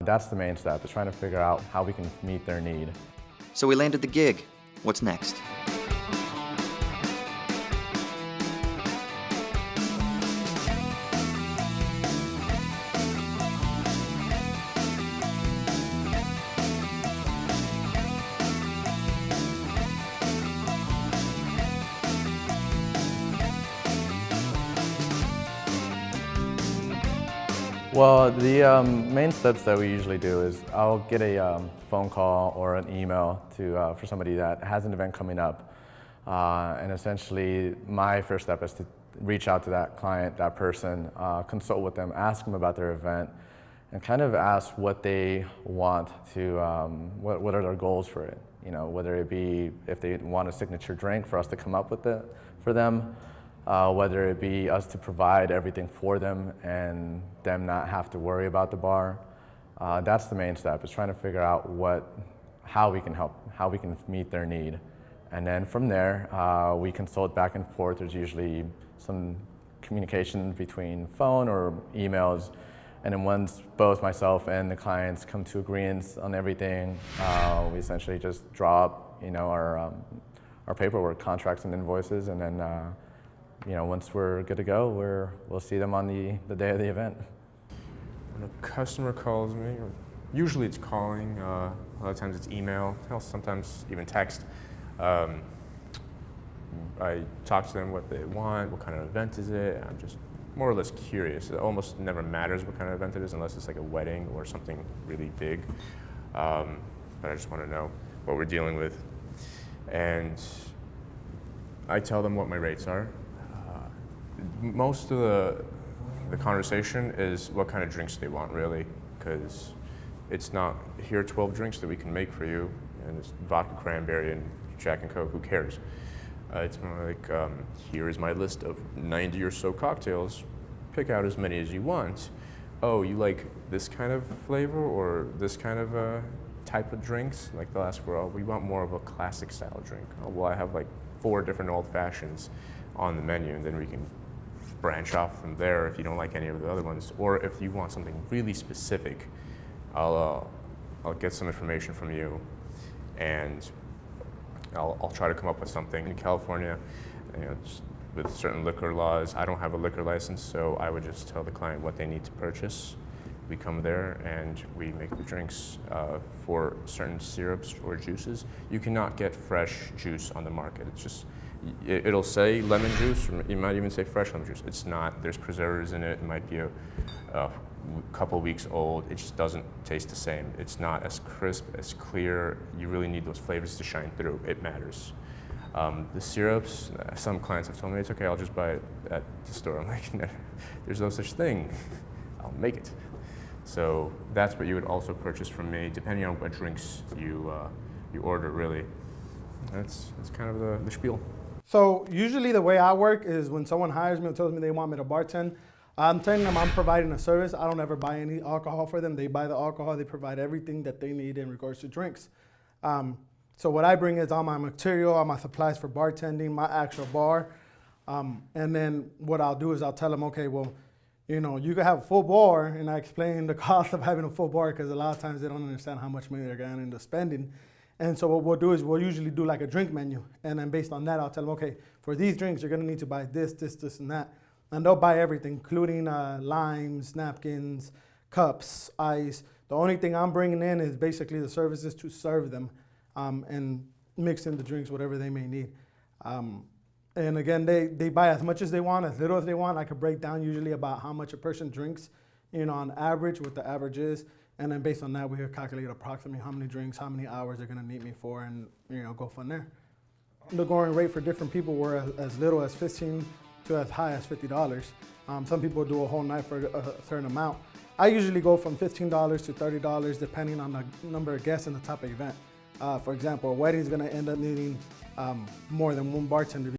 That's the main step, is trying to figure out how we can meet their need. So we landed the gig. What's next? Well, the main steps that we usually do is I'll get a phone call or an email for somebody that has an event coming up. And essentially, my first step is to reach out to that client, that person, consult with them, ask them about their event, and kind of ask what they want to, what are their goals for it. You know, whether it be if they want a signature drink for us to come up with it for them, whether it be us to provide everything for them and them not have to worry about the bar. That's the main step, is trying to figure out how we can help, how we can meet their need. And then from there, we consult back and forth. There's usually some communication between phone or emails. And then once both myself and the clients come to agreements on everything, we essentially just draw up, our paperwork, contracts and invoices, and then once we're good to go, we'll see them on the day of the event. When a customer calls me, usually it's calling, a lot of times it's email, hell, sometimes even text. I talk to them what they want, what kind of event is it. I'm just more or less curious. It almost never matters what kind of event it is unless it's like a wedding or something really big. But I just want to know what we're dealing with. And I tell them what my rates are. Most of the conversation is what kind of drinks they want, really, because it's not, here are 12 drinks that we can make for you, and it's vodka, cranberry, and Jack and Coke, who cares? It's more like, here is my list of 90 or so cocktails, pick out as many as you want. Oh, you like this kind of flavor or this kind of type of drinks? Like they'll ask, well, we want more of a classic style drink. Oh, well, I have like 4 different old fashions on the menu, and then we can branch off from there if you don't like any of the other ones. Or if you want something really specific, I'll get some information from you, and I'll try to come up with something. In California, with certain liquor laws, I don't have a liquor license, so I would just tell the client what they need to purchase. We come there and we make the drinks. For certain syrups or juices, you cannot get fresh juice on the market. It's just, it'll say lemon juice, or it might even say fresh lemon juice. It's not. There's preservatives in it. It might be a couple weeks old. It just doesn't taste the same. It's not as crisp, as clear. You really need those flavors to shine through. It matters. The syrups, some clients have told me, it's okay, I'll just buy it at the store. I'm like, no, there's no such thing. I'll make it. So that's what you would also purchase from me, depending on what drinks you order, really. That's kind of the spiel. So usually the way I work is when someone hires me and tells me they want me to bartend, I'm telling them I'm providing a service. I don't ever buy any alcohol for them. They buy the alcohol. They provide everything that they need in regards to drinks. So what I bring is all my material, all my supplies for bartending, my actual bar. And then what I'll do is I'll tell them, okay, well, you can have a full bar, and I explain the cost of having a full bar because a lot of times they don't understand how much money they're going to end up spending. And so what we'll do is we'll usually do like a drink menu. And then based on that, I'll tell them, okay, for these drinks, you're going to need to buy this, this, this, and that. And they'll buy everything, including limes, napkins, cups, ice. The only thing I'm bringing in is basically the services to serve them and mix in the drinks, whatever they may need. And again, they buy as much as they want, as little as they want. I could break down usually about how much a person drinks, on average, what the average is. And then based on that, we could calculate approximately how many drinks, how many hours they're gonna need me for, and go from there. The going rate for different people were as little as $15 to as high as $50. Some people do a whole night for a certain amount. I usually go from $15 to $30 depending on the number of guests and the type of event. For example, a wedding is gonna end up needing more than one bartender.